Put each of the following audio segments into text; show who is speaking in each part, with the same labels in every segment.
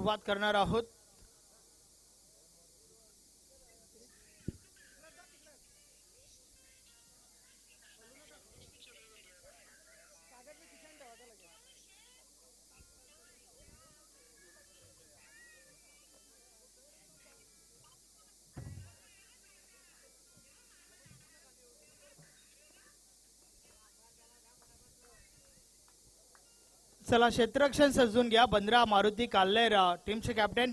Speaker 1: सुरुवात करणार आहोत। चला क्षेत्ररक्षण सजून घ्या। 15 मारुती काल्लेर टीमचे कॅप्टन।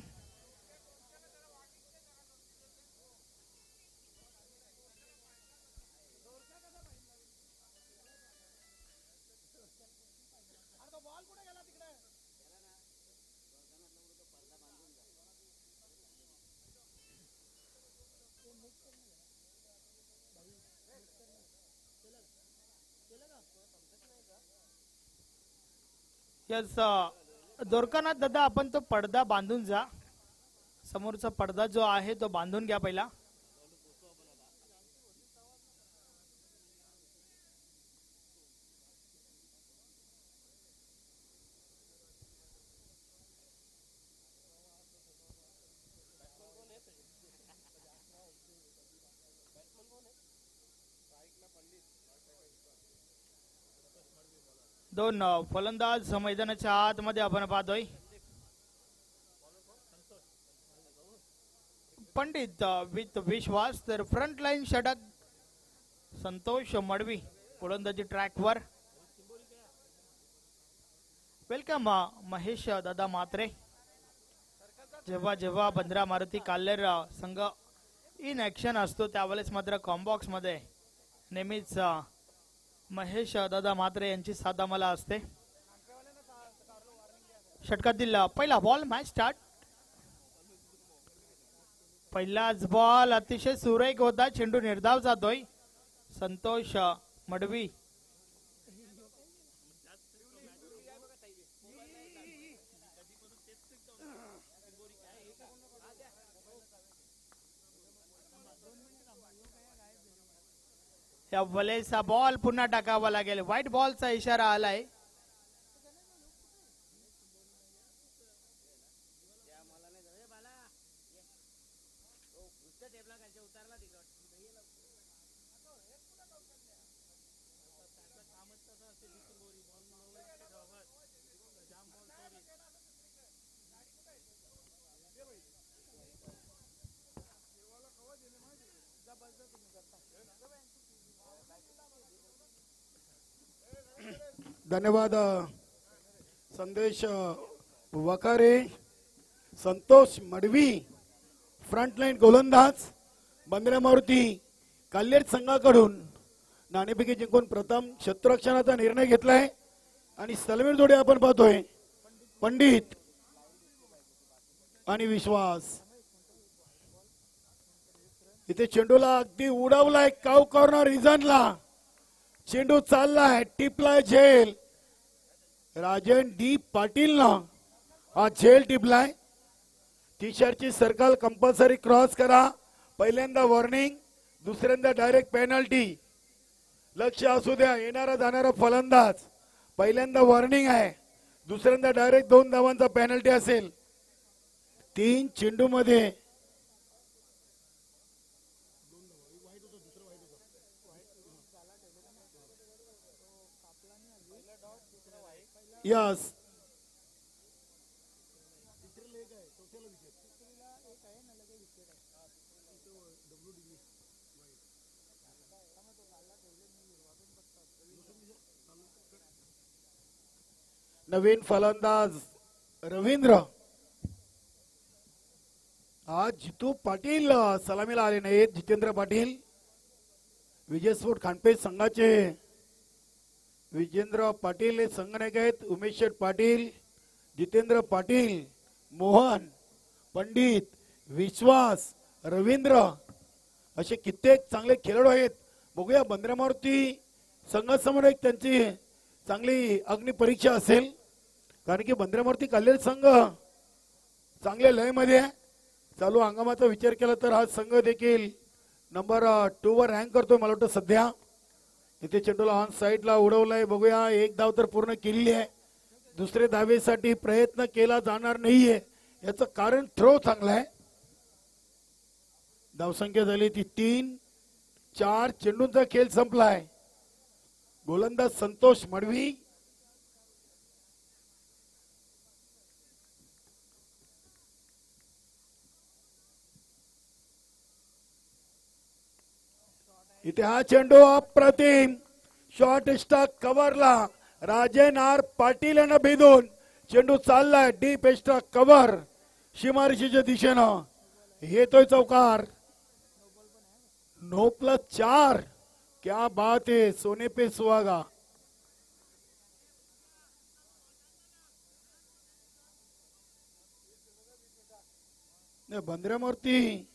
Speaker 1: यस दोरकानाथ दादा, आपण तो पडदा बांधून जा। समोरचा पडदा जो आहे तो बांधून घ्या पहिला। दोन फलंदाज मैदानाच्या आतमध्ये आपण पाहतोय। पंडित विथ विश्वास, तर फ्रंट लाईन षटक संतोष मडवी गोलंदाजी ट्रॅकवर। वेलकम महेश दादा म्हात्रे। जेव्हा जेव्हा 15 मारुती काल्लेर संघ इन ऍक्शन असतो त्यावेळेस मात्र कॉम्बॉक्स मध्ये नेहमीच महेश दादा म्हात्रे यांची साथ आम्हाला असते। षटकातील पहिला बॉल, मॅच स्टार्ट। पहिलाच बॉल अतिशय सुरेख होता, चेंडू निर्धाव जातोय। संतोष मडवी या वलेचा बॉल पुन्हा टाकावा लागेल। व्हाईट बॉलचा इशारा आलाय।
Speaker 2: धन्यवाद संदेश वकारे। संतोष मडवी फ्रंट लाईन गोलंदाज 15 मारुती काल्लेर संघाकडून नाणेफेकी जिंकून प्रथम क्षेत्ररक्षणाचा निर्णय घेतलाय आणि सलमीर जोडे आपण पाहतोय। पंडित आणि विश्वास इथे चेंडूला अगदी उडवलाय काव कॉर्नर रिझनला। चेंडू चाललाय, टिपलाय झेल। राजन डी पाटील ना हा झेल टिपलाय। टी शर्टची सर्कल कंपल्सरी क्रॉस करा। पहिल्यांदा वॉर्निंग, दुसऱ्यांदा डायरेक्ट पेनल्टी। लक्ष असू द्या, येणारा जाणारा फलंदाज पहिल्यांदा वॉर्निंग आहे, दुसऱ्यांदा डायरेक्ट 2 धावांचा पेनल्टी असेल। 3 चेंडू मध्ये यस नवीन फलंदाज रवींद्र। आज जितू पाटील सलामीला आले नाहीत। जितेंद्र पाटील विजय स्पोर्ट खानपेठ संघाचे विजेंद्र पाटील हे संघनायक आहेत। उमेश शेठ पाटील, जितेंद्र पाटील, मोहन, पंडित, विश्वास, रवींद्र असे कित्येक चांगले खेळाडू आहेत। बघूया 15 मारुती संघासमोर एक त्यांची चांगली अग्निपरीक्षा असेल, कारण की 15 मारुती काल्लेर संघ चांगल्या लयमध्ये चालू हंगामाचा विचार केला तर हा संघ देखील नंबर 2 वर रँक करतोय मला वाटतं सध्या। इथे चेंडूला ऑन साइडला उडवलाय। बघूया, एक धाव तर पूर्ण केली आहे। दुसरे धावेसाठी प्रयत्न केला जाणार नाहीये। याचं कारण थ्रो चांगला आहे. धावसंख्या झाली ती 3-4. चेंडूंचा खेळ संपलाय. गोलंदाज संतोष मडवी. इथे हा चेंडू अप्रतिम शॉर्ट स्टॉक कव्हरला राजेन आर पाटील यांना भेदून चेंडू चाललाय डीप एक्स्ट्रा कव्हर सीमारेषेच्या दिशेनं. येतोय चौकार. 9+4. क्या बात है. सोने पे सुहागा. बंदऱ्यावरती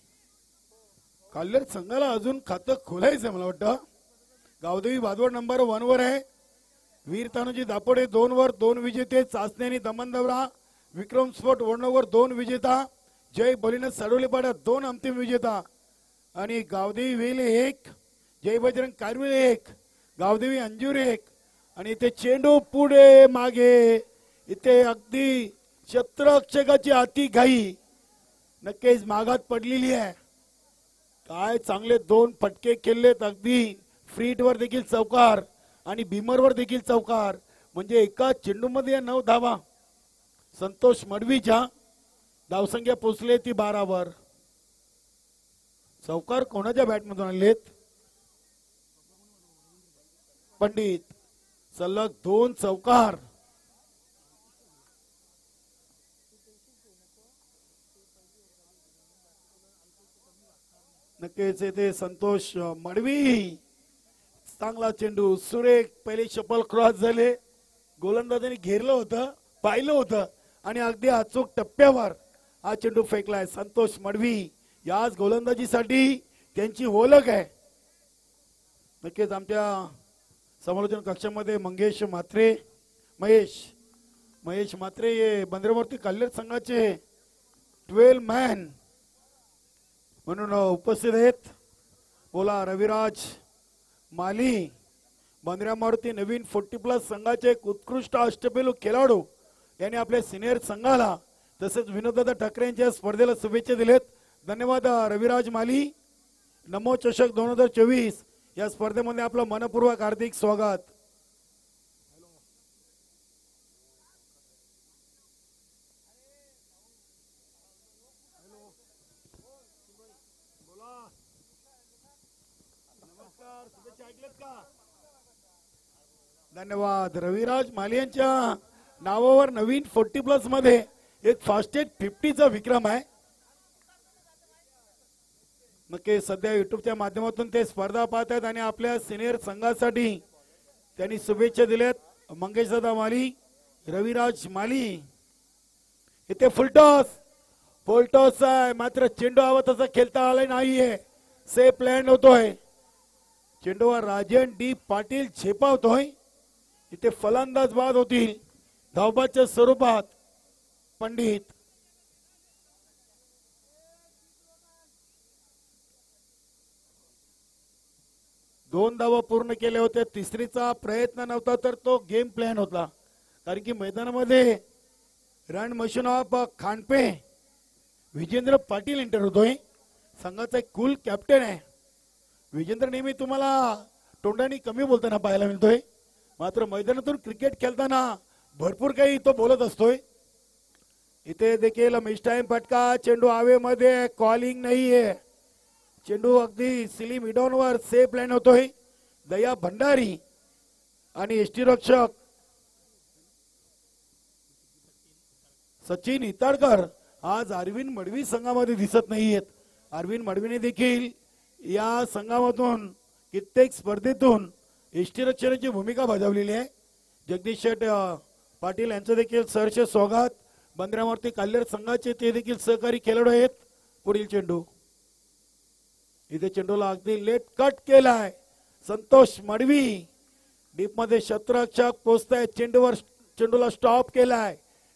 Speaker 2: काल्हेर संघाला अजून खातं खोलायचं मला वाटतं. गावदेवी वादवड नंबर 1 वर आहे. वीर तानाजी दापोडे 2 वर 2 विजेते. चाचणी दमनदवरा विक्रम स्पोर्ट 1 वर 2 विजेता. जय बलिनाथ साडोलीपाडा 2 अंतिम विजेता. आणि गावदेवी वेल 1, जय बजरंग कारविल 1, गावदेवी अंजूर 1. आणि इथे चेंडू पुढे मागे. इथे अगदी क्षेत्ररक्षकाची अति घाई नक्कीच मागात पडलेली आहे. काय चांगले 2 फटके खेळलेत. अगदी फ्रीट वर देखील चौकार आणि बीमर वर देखील चौकार. म्हणजे एका चेंडू मध्ये 9 धावा. संतोष मडवीच्या धावसंख्या पोहोचले ती 12 वर. चौकार कोणाच्या बॅटमधून आणलेत. पंडित. सलग 2 चौकार. नक्कीच येथे संतोष मडवी. चांगला चेंडू सुरेख. पहिले शपल क्रॉस झाले. गोलंदाजाने घेरलं होतं, पाहिलं होतं आणि अगदी अचूक टप्प्यावर हा चेंडू फेकलाय. संतोष मडवी याच गोलंदाजीसाठी त्यांची ओळख आहे. नक्कीच आमच्या समालोचन कक्षामध्ये महेश म्हात्रे हे बंदरावरती काल्हेर संघाचे 12 मॅन म्हणून उपस्थित आहेत. बोला रविराज माली. बंदरावरती नवीन 40+ संघाचे एक उत्कृष्ट अष्टपैलू खेळाडू यांनी आपल्या सिनियर संघाला तसेच विनोददादा ठाकरे यांच्या स्पर्धेला शुभेच्छा दिलेत. धन्यवाद रविराज माली. नमो चषक 2024 या स्पर्धेमध्ये आपलं मनपूर्वक हार्दिक स्वागत. धन्यवाद. रविराज माली यांच्या नावावर नवीन 40+ मध्ये एक फास्टेस्ट 50चा विक्रम आहे. नक्की सध्या युट्यूबच्या माध्यमातून ते स्पर्धा पाहत आहेत आणि आपल्या सिनियर संघासाठी त्यांनी शुभेच्छा दिल्यात. मंगेशदादा माली, रविराज माली. इथे फुलटॉस आहे मात्र चेंडू हवा तसा खेळता आला नाहीये. सेफ लँड होतोय. चेंडूवर राजन डी पाटील झेपावतोय. इथे फलंदाज बाद होतील धावबाच्या स्वरूपात. पंडित. दोन धावा पूर्ण केल्या होत्या. तिसरीचा प्रयत्न नव्हता तर तो गेम प्लॅन होता. कारण की मैदानामध्ये रन मशीन ऑफ खांडपे विजेंद्र पाटील एंटर होतोय. संघाचा एक कूल कॅप्टन आहे. विजेंद्र नेहमी तुम्हाला तोंडाने कमी बोलताना पाहायला मिळतोय मात्र मैदानातून क्रिकेट खेळताना भरपूर काही तो बोलत असतोय. इथे देखील मिस टाइम फटका. चेंडू हवेमध्ये. कॉलिंग नाहीये. चेंडू अगदी सिली मिडॉनवर सेफ लाईन होतोय. दया भंडारी आणि एसटी रक्षक सचिन इताडकर आज अरविंद मडवी संघामध्ये दिसत नाहीयेत. अरविंद मडवीने देखील या संघामधून कित्येक स्पर्धेतून एसटी रक्षणाची भूमिका बजावलेली आहे. जगदीश शेठ पाटील यांचं देखील सहर्ष स्वागत. बंदरावरती काल्हेर संघाचे ते देखील सहकारी खेळाडू आहेत. पुढील चेंडू. इथे चेंडूला अगदी लेट कट केलाय. संतोष मडवी डीप मध्ये क्षेत्ररक्षक पोहोचताय. चेंडूला स्टॉप केलाय.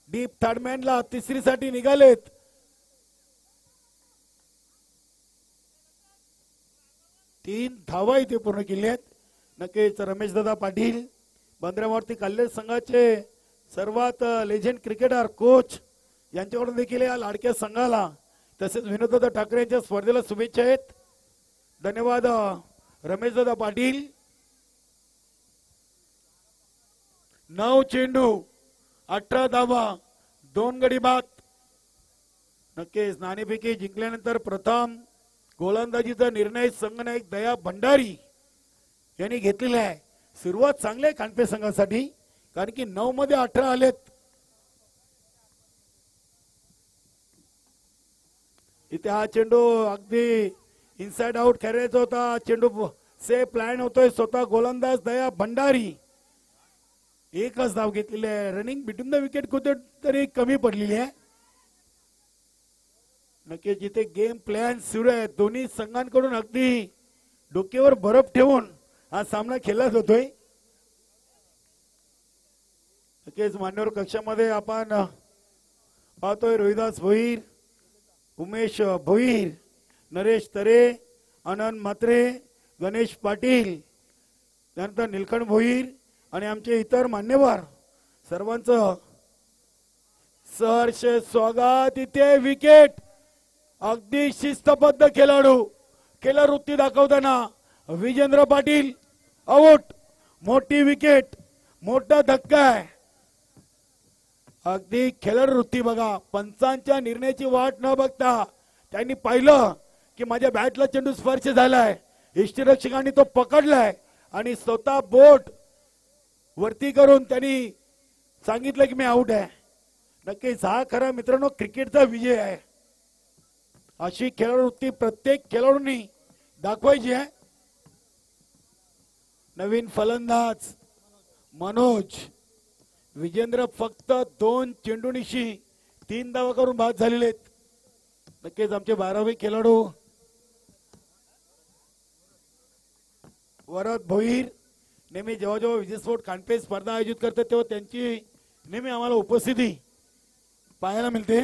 Speaker 2: डीप थर्डमॅनला तिसरीसाठी निघालेत. तीन धावा इथे पूर्ण केल्यात. नक्कीच रमेश दादा पाटील बंदरावरती काल्हेर संघाचे सर्वात लेजेंड क्रिकेटर कोच यांच्याकडून देखील या लाडक्या संघाला तसेच विनोददादा ठाकरे यांच्या स्पर्धेला शुभेच्छा आहेत. धन्यवाद रमेशदादा पाटील. 9 चेंडू 18 धावा 2 गडी बाद. नक्कीच नाणेफेकी जिंकल्यानंतर प्रथम गोलंदाजीचा निर्णय संघनायक दया भंडारी यांनी घेतलेला आहे. सुरुवात चांगली आहे कानपे संघासाठी, कारण की 9 मध्ये 18 आलेत. इथे हा चेंडू अगदी इनसाइड आउट खेळायचा होता. चेंडू से प्लॅन होतोय. स्वतः गोलंदाज दया भंडारी एकच धाव घेतलेली आहे. रनिंग बिटवीन द विकेट कुठेतरी कमी पडलेली आहे. नक्की जिथे गेम प्लॅन सुरू आहे, दोन्ही संघांकडून अगदी डोक्यावर बर्फ ठेवून हा सामना खेळला जातोय. नक्कीच मान्यवर कक्षामध्ये आपण पाहतोय रोहिदास भोईर, उमेश भोईर, नरेश तरे, आनंद म्हात्रे, गणेश पाटील, त्यानंतर निलकंठ भोईर आणि आमचे इतर मान्यवर सर्वांचं सहर्ष स्वागत. इथे विकेट अगदी शिस्तबद्ध खेळाडू खेळवृत्ती दाखवताना विजेंद्र पाटील आउट. मोठी विकेट, मोठा धक्का आहे. अगदी खेळवृत्ती बघा. पंचांच्या निर्णयाची वाट न बघता त्यांनी पाहिलं की माझ्या बॅटला चेंडू स्पर्श झालाय. यष्टीरक्षकांनी तो पकडलाय आणि स्वतः बोट वरती करून त्यांनी सांगितलं की मी आउट आहे. नक्कीच हा खरा मित्रांनो क्रिकेटचा विजय आहे. अशी खेळवृत्ती प्रत्येक खेळाडूंनी दाखवायची आहे. नवीन फलंदाज मनोज. विजेंद्र फक्त 2 चेंडूनिशी 3 धावा करून बाद झालेले आहेत. नक्कीच आमचे 12वे खेळाडू वरद भोईर नेहमी जेव्हा जेव्हा विजयस्फोट कानपे स्पर्धा आयोजित करतात तेव्हा त्यांची नेहमी आम्हाला उपस्थिती पाहायला मिळते.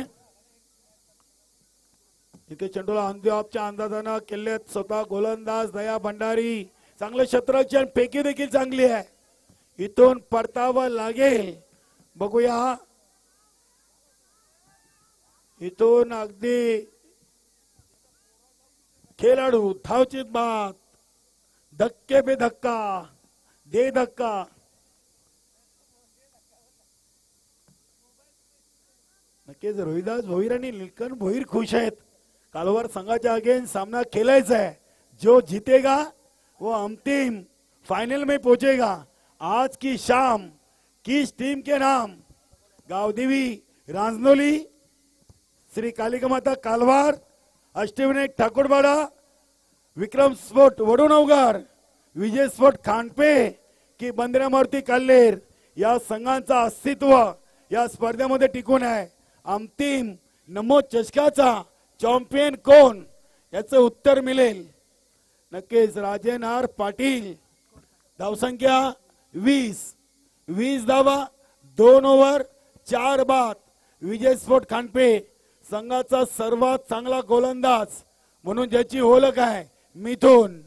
Speaker 2: इथे चेंडूला अंदाजच्या अंदाजानं केलेत स्वतः गोलंदाज दया भंडारी. चांगलं क्षेत्ररक्षण, फेकी देखील चांगली आहे. इथून परतावं लागेल. बघूया इथून अगदी खेळाडू धावचित बाद. धक्के पे धक्का दे धक्का. नक्कीच रोहिदास भोईर आणि निलकंठ भोईर खुश आहेत. कालवार संघाच्या अगेन्स्ट सामना खेलायचा है. जो जीतेगा वो अंतिम फाइनल में पहुंचेगा. आज की शाम किस टीम के नाम? गावदेवी रांजनोली, श्री कालिका माता कालवार, अष्टविनायक ठाकुरवाडा, विक्रम स्पोर्ट वडूनवगार, विजय स्पोर्ट खानपे की बंदरा मारुती काल्हेर या संघांचा अस्तित्व या स्पर्धेमध्ये टिकून आहे. अंतिम नमो चषकाचा चॅम्पियन कोण याचं उत्तर मिळेल. नक्कीच राजेन आर पाटील. धावसंख्या 20 धावा 2 ओव्हर 4 बाद. विजय स्पोर्ट खानपे संघाचा सर्वात चांगला गोलंदाज म्हणून ज्याची ओळख आहे मिथुन.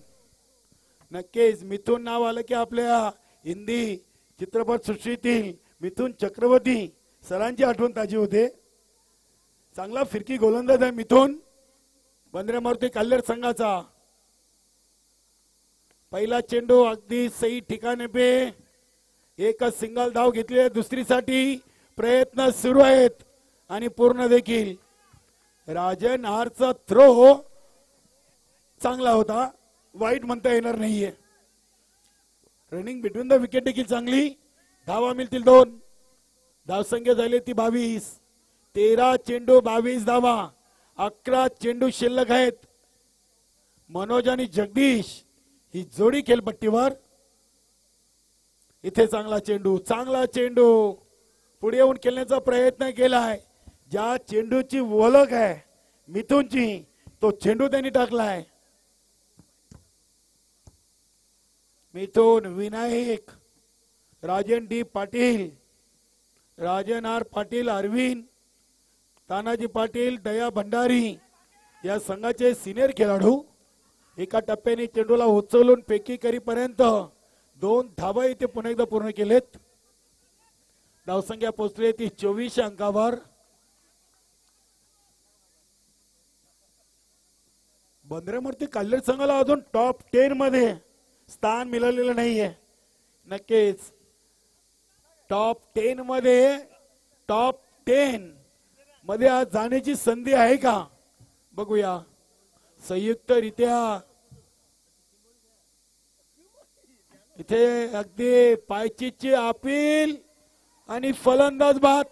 Speaker 2: नक्कीच मिथुन नाव आलं की आपल्या हिंदी चित्रपट सृष्टीतील मिथुन चक्रवर्ती सरांची आठवण ताजी होते. चांगला फिरकी गोलंदाज आहे मिथुन. बंदरा मारुती काल्हेर संघाचा पहिला चेंडू अगदी सही ठिकाणी पे. एकच सिंगल धाव घेतली. दुसरीसाठी प्रयत्न सुरू आहेत आणि पूर्ण देखील. राजन आरचा थ्रो चांगला होता, वाईट म्हणता येणार नाहीये. रनिंग बिटवीन द विकेट देखील चांगली. धावा मिळतील 2. धावसंख्या झाली ती 22. 13 चेंडू 22 धावा. 11 चेंडू शिल्लक आहेत. मनोज आणि जगदीश ही जोडी खेळपट्टीवर. इथे चांगला चेंडू पुढे येऊन खेळण्याचा प्रयत्न केलाय. ज्या चेंडूची ओळख आहे मिथुनची तो चेंडू त्यांनी टाकलाय. मिथुन, विनायक, राजन डी पाटील, राजन आर पाटील, अरविंद, तानाजी पाटील, दया भंडारी या संघाचे सिनियर खेळाडू एका टप्प्याने चेंडूला उचलून पेकी करीपर्यंत 2 धावा इथे पुन्हा एकदा पूर्ण केलेत. धावसंख्या पोहोचली ती 24 अंकावर. बंदऱ्यावरती कल्याण संघाला अजून टॉप 10 मध्ये स्थान मिळालेलं नाहीये. नक्कीच टॉप 10 मध्ये आज जाण्याची संधी आहे का बघूया. संयुक्तरित्या इथे अगदी पायचीची अपील आणि फलंदाज बाद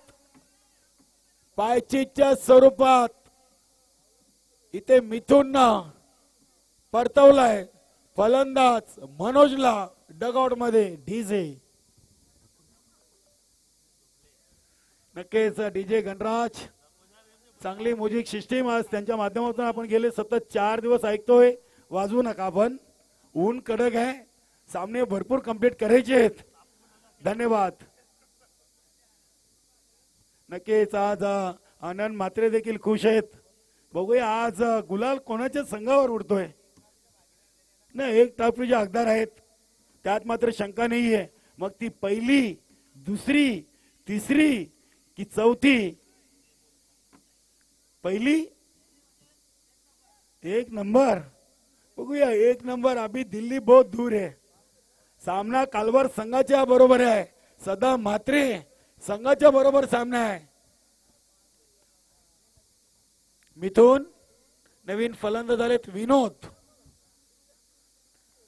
Speaker 2: पायचीच्या स्वरूपात इथे मिथुननं परतवलाय. फलंदाज मनोजला डगआउट मध्ये डीजे. नक्कीच डीजे गणराज चांगली म्युझिक सिस्टीम आज त्यांच्या माध्यमातून आपण गेले सतत 4 दिवस ऐकतोय. वाजवू नका आपण, ऊन कडक आहे, सामने भरपूर कंप्लीट करायचे आहेत. धन्यवाद. नक्कीच आज आनंद मात्रे देखील खुश आहेत. बघूया आज गुलाल कोणाच्या संघावर उडतोय. नाही, एक ट्रॉफीचे हकदार आहेत त्यात मात्र शंका नाहीये. मग ती पहिली, दुसरी, तिसरी की चौथी. पहिली 1 नंबर. बघूया 1 नंबर अभी दिल्ली बहुत दूर है. सामना कालवर संघाच्या बरोबर आहे. सदा म्हात्रे संघाच्या बरोबर सामना आहे. मिथुन नवीन फलंदाज झालेत.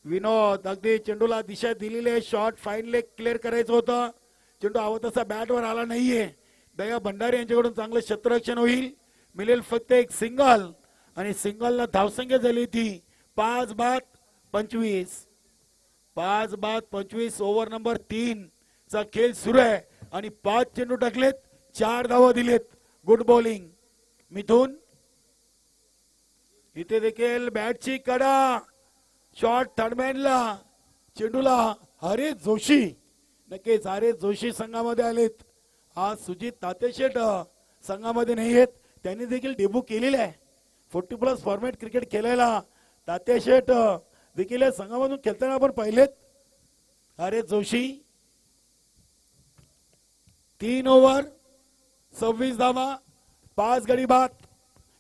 Speaker 2: विनोद अगदी चेंडूला दिशा दिलेली आहे. शॉट फाईन लेग क्लिअर करायचं होतं. चेंडू हवा तसा बॅटवर आला नाहीये. दया भंडारी यांच्याकडून चांगलं क्षेत्ररक्षण होईल. मिळेल फक्त एक सिंगल आणि सिंगलला धावसंख्या झाली ती 5 बाद 25. 5 बाद 25. ओव्हर नंबर 3 चा खेळ सुरू आहे आणि 5 चेंडू टाकलेत, 4 धावा दिलेत. गुड बॉलिंग मिथुन. इथे देखील बॅटची कडा. शॉट थर्डमॅनला. चेंडूला हरेश जोशी. नक्कीच हरेश जोशी संघामध्ये आलेत. आज सुजित तातेशेठ संघामध्ये नाही आहेत. त्यांनी देखील डेब्यू केलेले आहे. 40+ फॉर्मॅट क्रिकेट खेळायला तात्याशेठ देखील या संघामधून खेळताना आपण पाहिलेत. हरेश जोशी 3 ओव्हर 26 धावा 5 गडी बाद.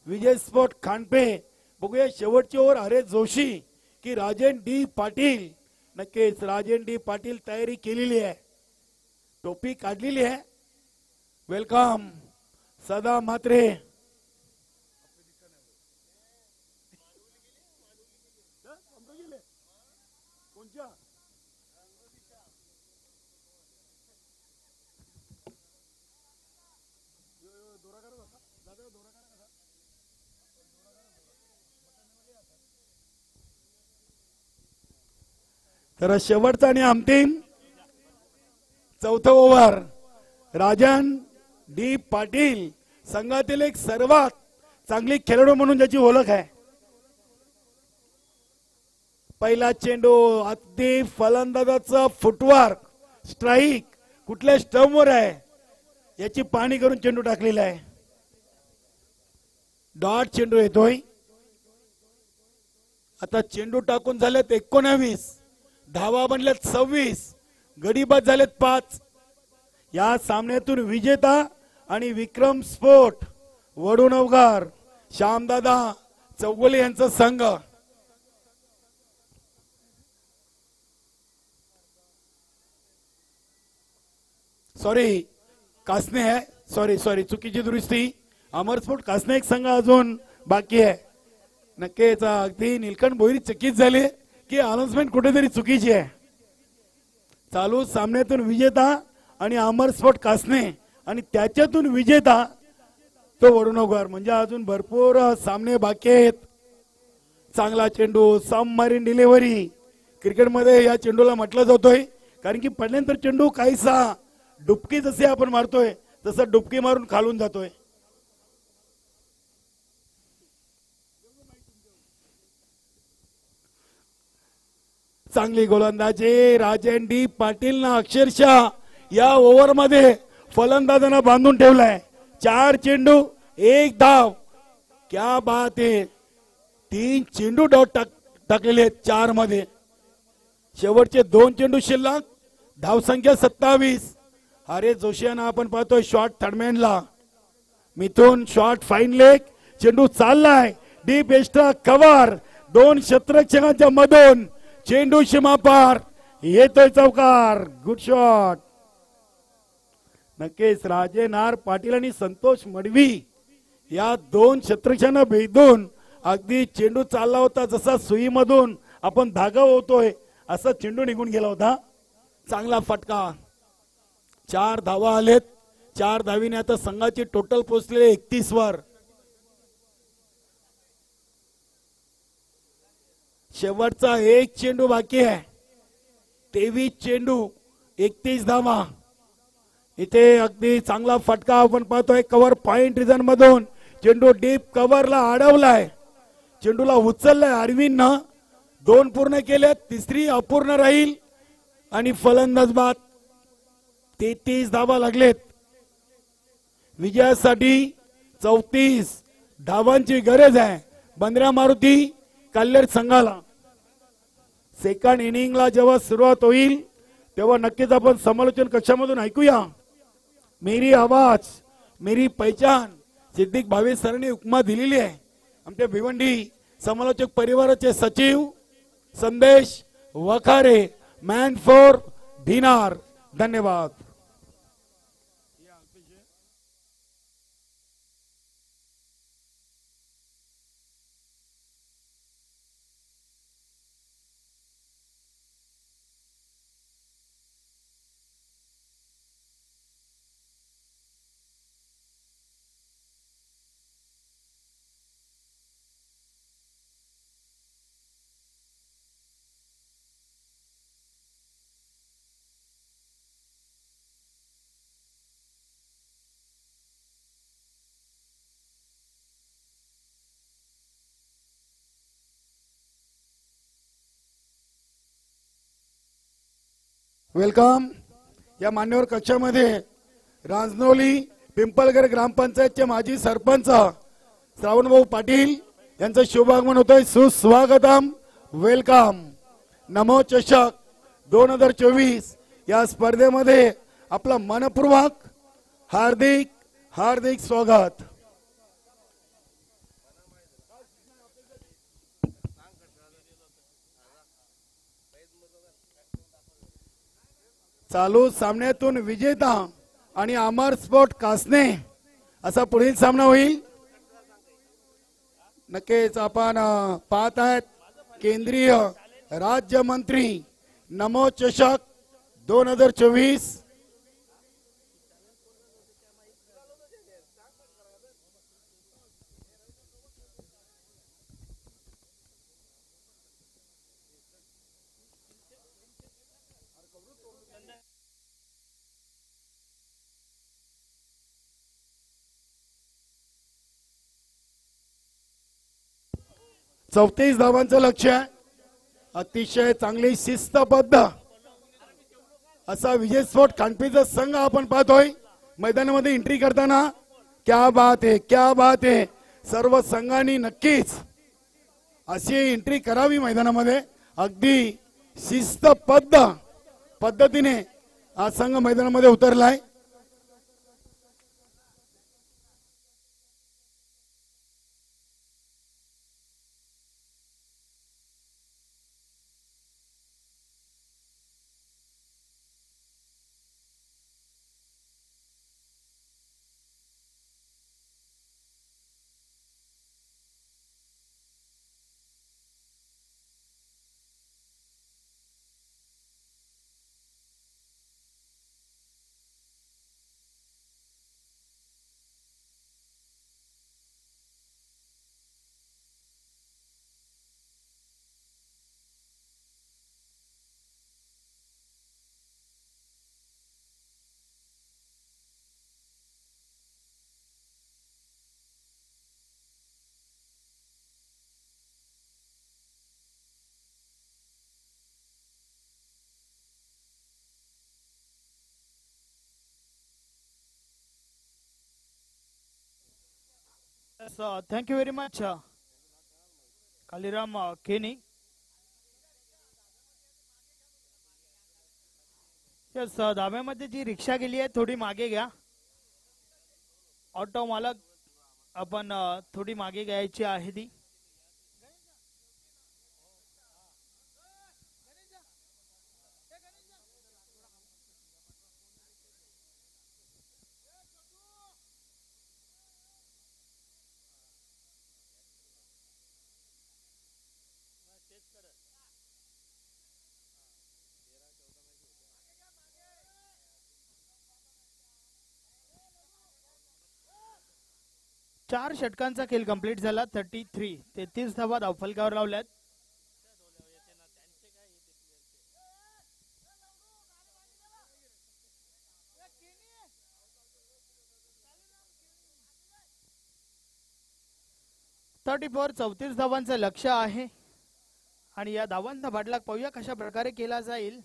Speaker 2: विजय स्पोर्ट खांडपे. बघूया शेवटची ओव्हर हरेश जोशी की राजेन डी पाटील. नक्कीच राजेन डी पाटील तयारी केलेली आहे. टोपी काढलेली आहे. वेलकम सदा म्हात्रे. तर शेवटचा आणि अंतिम 4थं ओव्हर. राजन डी पाटील संघातील एक सर्वात चांगली खेळाडू म्हणून ज्याची ओळख आहे. पहिला चेंडू अगदी फलंदाजाचं फुटवर्क, स्ट्राईक कुठल्या स्टंपवर आहे याची पाहणी करून चेंडू टाकलेला आहे. डॉट चेंडू येतोय. आता चेंडू टाकून झालेत 19, धावा बनल्यात 26, गडीबाद झालेत 5. या सामन्यातून विजेता आणि विक्रम स्पोर्ट वडूनवघर श्यामदादा चौगुले यांचा संघ. सॉरी कासने आहे. सॉरी चुकीची दुरुस्ती. अमर स्पोर्ट कासने एक संघ अजून बाकी आहे. नक्कीच अगदी नीलकंठ भोईर चकित झाले की अनाउन्समेंट कुठेतरी चुकीची आहे. चालू सामन्यातून विजेता आणि अमर स्पोर्ट कासने आणि त्याच्यातून विजेता तो वडूनवघर. म्हणजे अजून भरपूर सामने बाकी आहेत. चांगला चेंडू सबमरीन डिलिव्हरी क्रिकेटमध्ये या चेंडूला म्हटलं जातोय. कारण की पडल्यानंतर चेंडू काहीसा डुबकी जसे आपण मारतोय तसं डुबकी मारून खालून जातोय. चांगली गोलंदाजी राजेन डी पाटील ना अक्षरशः या ओव्हर मध्ये फलंदाजांना बांधून ठेवलाय. 4 चेंडू 1 धाव. क्या बात आहे. 3 चेंडू डॉट टाकलेले आहेत 4 मध्ये. शेवटचे 2 चेंडू शिल्लक. धावसंख्या 27. हरेश जोशी यांना आपण पाहतोय शॉट थर्डमॅनला. मिथुन शॉट फाईन लेग. चेंडू चाललाय डीप एक्स्ट्रा कव्हर, दोन क्षेत्ररक्षकांच्या मधून चेंडू सीमापार येतोय चौकार. Good shot. नक्कीच राजे नार पाटील आणि संतोष मडवी या दोन क्षेत्ररक्षकांना भेदून अगदी चेंडू चालला होता जसा सुईमधून आपण धागा होतोय असा चेंडू निघून गेला होता. चांगला फटका. 4 धावा आलेत. 4 धावीने आता संघाची टोटल पोहोचले 31 वर. शेवटचा एक चेंडू बाकी आहे. 23 चेंडू 31 धावा. इथे अगदी चांगला फटका आपण पाहतोय. कव्हर पॉइंट रिजन मधून चेंडू डीप कव्हरला अडवलाय. चेंडूला उचललाय अरविंदनं. 2 पूर्ण केले, तिसरी अपूर्ण राहील आणि फलंदाज बाद. 33 धावा लागलेत. विजयासाठी 34 धावांची गरज आहे बंद्रा मारुती कल्लेर संघाला. सेकंड इनिंगला जेव्हा सुरुवात होईल तेव्हा नक्कीच आपण समालोचन कक्षामधून ऐकूया. मेरी आवाज मेरी पहचान सिद्दीक भावे सरांनी उपमा दिलेली आहे. आमच्या भिवंडी समालोचक परिवाराचे सचिव संदेश वखारे, मॅन फॉर दिनार. धन्यवाद. वेलकम. या मान्यवर कक्षामध्ये रांजनोली पिंपळगर ग्रामपंचायतचे माजी सरपंच श्रावणभाऊ पाटील यांचं शुभागमन होतंय. सुस्वागतम. वेलकम. नमो चषक 2024 या स्पर्धेमध्ये आपला मनपूर्वक हार्दिक हार्दिक स्वागत. चालू सामन्यातून विजेता आणि अमर स्पोर्ट कासने असा पुढील सामना होईल. नक्कीच आपण पाहत आहेत केंद्रीय राज्यमंत्री नमो चषक 2024. चौतीस धावांचं लक्ष्य. अतिशय चांगली शिस्तबद्ध असा विजय स्पोर्ट खांडपीचा संघ आपण पाहतोय मैदानामध्ये एंट्री करताना. क्या बात है, क्या बात है. सर्व संघांनी नक्कीच अशी एंट्री करावी मैदानामध्ये. अगदी शिस्तबद्ध पद्धतीने हा संघ मैदानामध्ये उतरलाय.
Speaker 1: Thank you very much, Kaliram Kenny. Yes, धाब्यामध्ये जी रिक्षा गेली आहे थोडी मागे घ्या. ऑटो मालक आपण थोडी मागे घ्यायची आहे ती. 4 षटकांचा खेळ कंप्लीट झाला. 33 धावा धावफलकावर लावल्यात. थर्टी फोर 34 धावांचं लक्ष आहे आणि या धावांचा भाडलाग पाहूया कशा प्रकारे केला जाईल.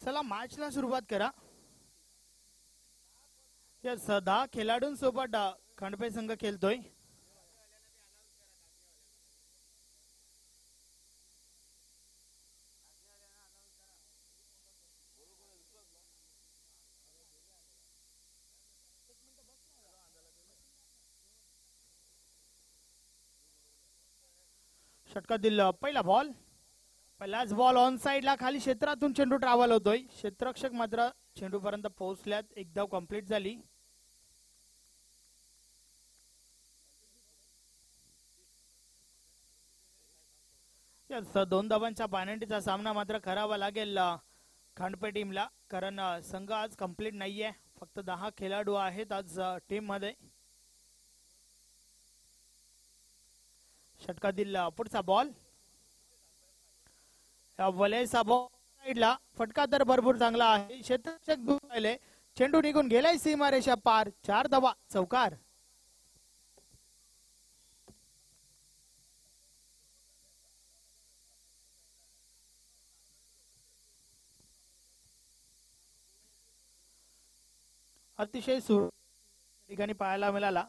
Speaker 1: चला मॅचला सुरुवात करा. या 10 खेळाडूंसोबत खंडपे संघ खेळतोय. षटकातील पहिला बॉल. पहिलाच बॉल ऑन साइडला खाली क्षेत्रातून चेंडू ट्रॅव्हल होतोय. क्षेत्ररक्षक मात्र चेंडू पर्यंत पोहोचल्यात. एक धाव कंप्लीट झाली. दोन धावांच्या पॅनल्टीचा सामना मात्र करावा लागेल खंडपे टीमला, कारण संघ आज कंप्लीट नाहीये. फक्त 10 खेळाडू आहेत आज टीम मध्ये. षटकातील पुढचा बॉल. वलेसा बॉल साइडला. फटका तर भरपूर चांगला आहे. क्षेत्ररक्षक दूर राहिले. चेंडू निघून गेलाय सीमारेषा पार. 4 धावा चौकार. अतिशय ठिकाणी पाहायला मिळाला.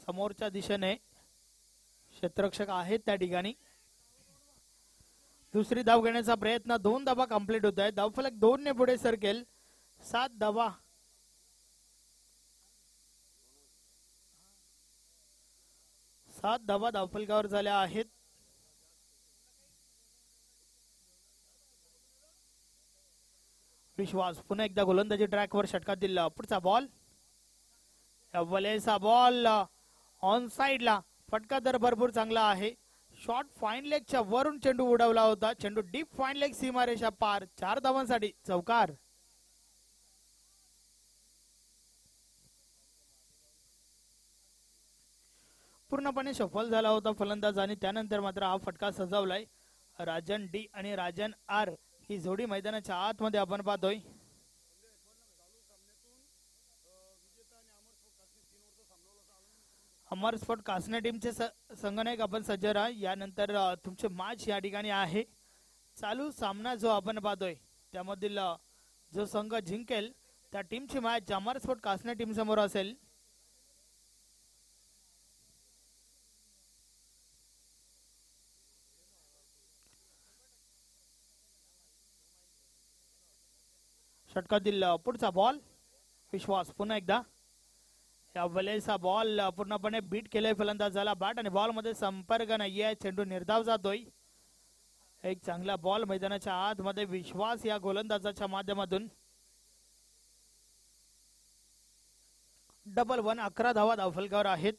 Speaker 1: समोरच्या दिशेने क्षेत्ररक्षक आहेत त्या ठिकाणी. दुसरी धाव घेण्याचा प्रयत्न. 2 धावा कंप्लीट होत आहेत. धावफलक 2 ने पुढे सरकेल. 7 धावा. धावफलकावर झाल्या आहेत. विश्वास पुन्हा एकदा गोलंदाजी ट्रॅकवर. षटकातील पुढचा बॉल. वलेसा बॉल ऑन साइडला. फटका तर भरपूर चांगला आहे. शॉर्ट फाईन लेगच्या वरून चेंडू उडवला होता. चेंडू डीप फाईन लेग सीमारेषा पार. 4 धावांसाठी चौकार. पूर्णपणे सफल झाला होता फलंदाज आणि त्यानंतर मात्र हा फटका सजवलाय. राजन डी आणि राजन आर ही जोडी मैदानाच्या आतमध्ये आपण पाहतोय. अमर स्पोर्ट कासने टीमचे संगणक आपण सज्ज राहा. यानंतर तुमचे मॅच या ठिकाणी आहे. चालू सामना जो आपण पाहतोय त्यामधील जो संघ जिंकेल त्या टीमची मॅच अमर स्पोर्ट कासने टीम समोर असेल. षटकातील पुढचा बॉल. विश्वास पुन्हा एकदा. या वलेसा बॉल पूर्णपणे बीट केलाय फलंदाजाला. बॅट आणि बॉल मध्ये संपर्क नाहीये. चेंडू निर्धाव जातोय. एक चांगला बॉल मैदानाच्या आतमध्ये. विश्वास या गोलंदाजाच्या माध्यमातून. डबल 1. 11 धावा धावफलकावर आहेत.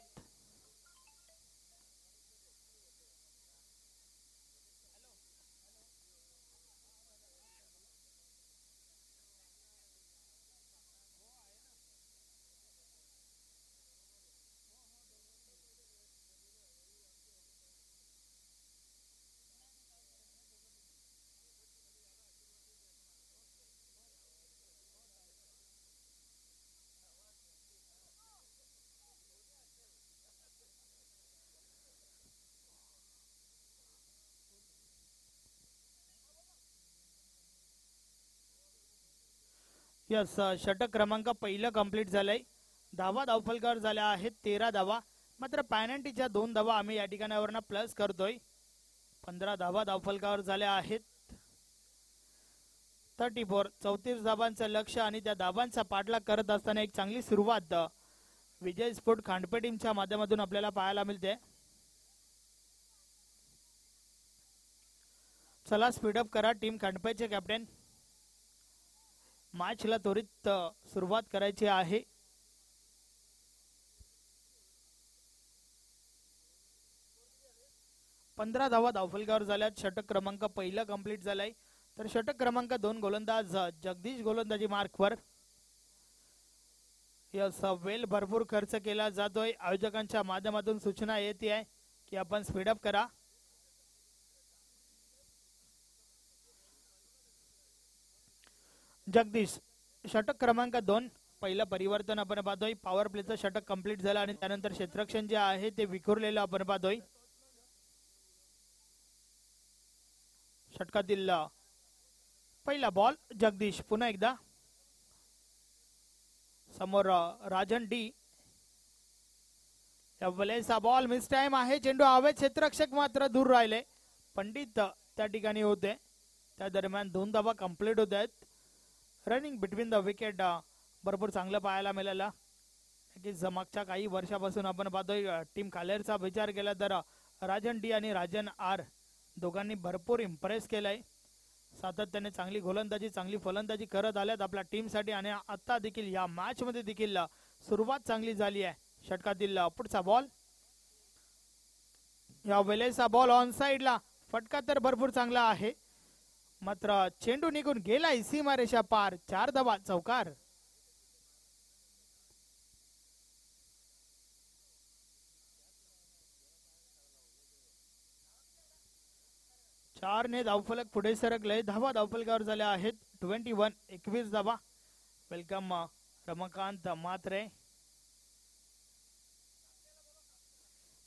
Speaker 1: यस षटक क्रमांक पहिलं कंप्लीट झालंय. धावा धावफलकावर झाल्या आहेत 13 धावा. मात्र पॅनल्टीच्या 2 धावा आम्ही या ठिकाणावरनं प्लस करतोय. 15 धावा धावफलकावर झाल्या आहेत. 34 34 धावांचं लक्ष आणि त्या धावांचा पाठलाग करत असताना एक चांगली सुरुवात विजय स्पोर्ट खांडपे टीमच्या माध्यमातून आपल्याला पाहायला मिळते. चला स्पीडअप करा टीम खांडपेचे कॅप्टन. मॅचला त्वरित सुरुवात करायची आहे. पंधरा धावा धावफलकावर झाल्यात. षटक क्रमांक पहिलं कंप्लीट झालंय. तर षटक क्रमांक 2 गोलंदाज जगदीश गोलंदाजी मार्कवर. यस वेल भरपूर खर्च केला जातोय. आयोजकांच्या माध्यमातून सूचना येते आहे की आपण स्पीडअप करा. जगदीश षटक क्रमांक 2 पहिलं परिवर्तन आपण पाहतोय. पॉवर प्लेचं षटक कंप्लीट झालं आणि त्यानंतर क्षेत्ररक्षण जे आहे ते विखुरलेलं आपण पाहतोय. षटकातील पहिला बॉल जगदीश. पुन्हा एकदा समोर राजन डी. वलेसा बॉल मिस टाइम आहे. चेंडू हवेत. क्षेत्ररक्षक मात्र दूर राहिले. पंडित त्या ठिकाणी होते. त्या दरम्यान 2 धावा कंप्लीट होत आहेत. रनिंग बिटवीन द विकेट भरपूर चांगलं पाहायला मिळालं. मागच्या काही वर्षापासून आपण पाहतोय टीम कालेरचा विचार केला तर राजन डी आणि राजन आर दोघांनी भरपूर इम्प्रेस केलंय. सातत्याने चांगली गोलंदाजी चांगली फलंदाजी करत आल्यात आपल्या टीमसाठी आणि आता देखील या मॅच मध्ये देखील सुरुवात चांगली झाली आहे. षटकातील पुढचा बॉल. या वेलेचा बॉल ऑन साइडला. फटका तर भरपूर चांगला आहे. मात्र चेंडू निघून गेलाय सीमारेषा पार. 4 धावा चौकार. चार ने धावफलक पुढे सरकले. धावा धावफलकावर झाल्या आहेत 21. 21 धावा. वेलकम रमाकांत मात्रे.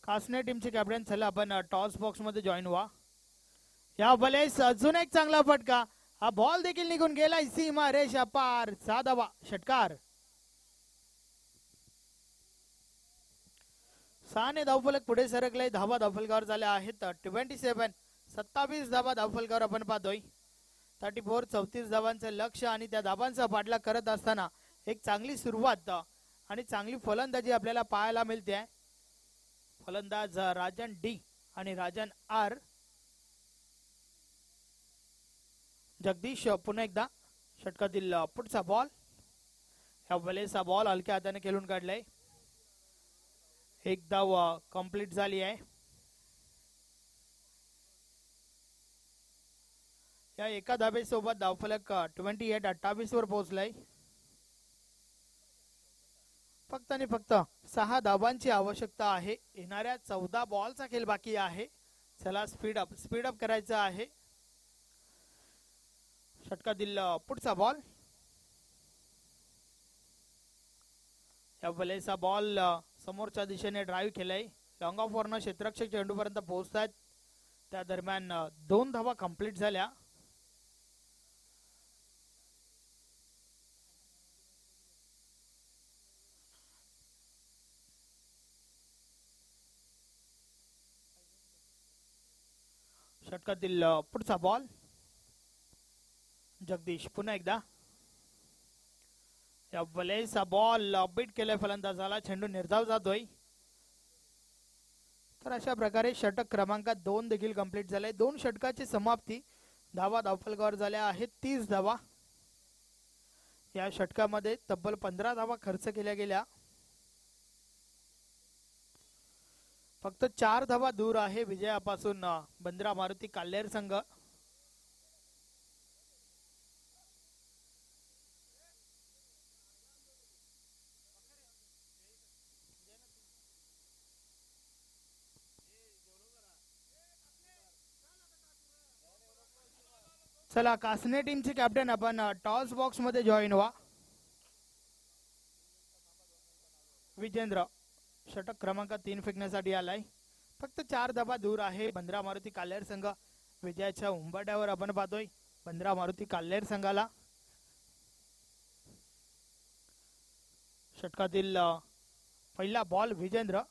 Speaker 1: कासने टीमचे कॅप्टन. चला आपण टॉस बॉक्स मध्ये जॉईन व्हा. या बलेस अजून एक चांगला फटका. हा बॉल देखील निघून गेलाय सीमा रेषा पार. 6 धावा षटकार. 6 ने धावफलक पुढे सरकले. धावा धावफलकावर झाल्या आहेत 27. 27 धावा धावफलकावर आपण पाहतोय. 34 34 धावांचं लक्ष आणि त्या धावांचा पाठलाग करत असताना एक चांगली सुरुवात आणि चांगली फलंदाजी आपल्याला पाहायला मिळते. फलंदाज राजन डी आणि राजन आर. जगदीश पुन्हा एकदा. षटकातील पुढचा बॉल. ह्या वेलेचा बॉल हलक्या हाताने खेळून काढलाय. एक धाव कंप्लीट झाली आहे. या एका धावेसोबत धावफलक 28 28 वर पोहोचलाय. फक्त आणि फक्त 6 धावांची आवश्यकता आहे. येणाऱ्या 14 बॉलचा खेळ बाकी आहे. चला स्पीडअप करायचं आहे. षटकातील पुढचा बॉल. या वेलेचा बॉल समोरच्या दिशेने ड्राईव्ह केलाय. लॉंग ऑफ वरनं क्षेत्ररक्षक चेंडूपर्यंत पोहोचतात. त्या दरम्यान 2 धावा कंप्लीट झाल्या. षटकातील पुढचा बॉल. जगदीश पुन्हा एकदा. या वलेचा बॉल बीट केलाय फलंदाजाला. चेंडू निर्धाव जातोय. तर अशा प्रकारे षटक क्रमांक 2 देखील कंप्लीट झालाय. 2 षटकाची समाप्ती. धावा धावफलकावर झाल्या आहेत 30 धावा. या षटकामध्ये तब्बल 15 धावा खर्च केल्या गेल्या. फक्त 4 धावा दूर आहे विजयापासून बंद्रा मारुती काल्हेर संघ. चला कासने टीमचे कॅप्टन आपण टॉस बॉक्स मध्ये जॉईन व्हा. विजेंद्र षटक क्रमांक 3 फेकण्यासाठी आलाय. फक्त 4 धावा दूर आहे बंद्रा मारुती काल्हेर संघ. विजयाच्या उंबरठ्यावर आपण पाहतोय बंद्रा मारुती काल्हेर संघाला. षटकातील पहिला बॉल विजेंद्र.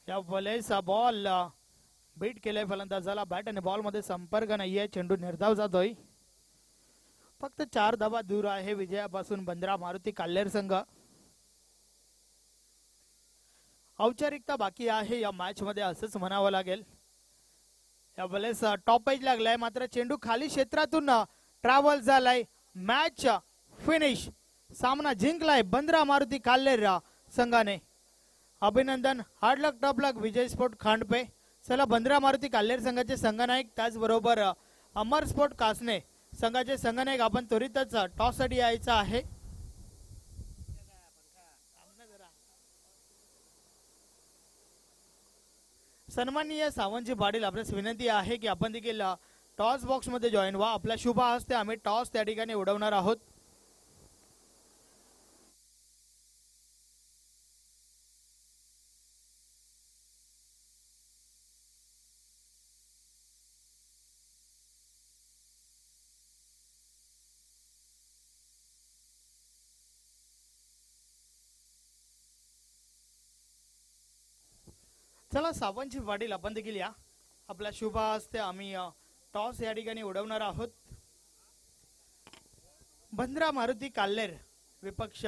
Speaker 1: या वेळेस बॉल बीट केलाय फलंदाजाला. बॅट आणि बॉल मध्ये संपर्क नाहीये. चेंडू निर्धाव जातोय. फक्त 4 धावा दूर आहे विजयापासून बंद्रा मारुती काल्हेर संघ. औपचारिकता बाकी आहे या मॅच मध्ये असंच म्हणावं लागेल. या वेळेस टॉप पेज लागलाय मात्र चेंडू खाली क्षेत्रातून ट्रॅव्हल झालाय. Match finish. सामना जिंकलाय बंद्रा मारुती काल्हेर संघाने. अभिनंदन. हार्ड लक टॉप लक विजय स्पोर्ट खांडपे. चला बंद्रा मारुती काल्हेर संघाचे संघनायक त्याचबरोबर अमर स्पोर्ट कासने संघाचे संघनायक आपण त्वरितच टॉस साठी यायचं आहे. सन्माननीय सावंतजी पाटील आपल्यास विनंती आहे की आपण देखील टॉस बॉक्स मध्ये जॉईन व्हा. आपल्या शुभ हस्ते आम्ही टॉस त्या ठिकाणी उडवणार आहोत. चला सावंतजी पाटील आपण देखील या. आपल्या शुभ हस्ते आम्ही टॉस या ठिकाणी उडवणार आहोत. बंद्रा मारुती काल्हेर विपक्ष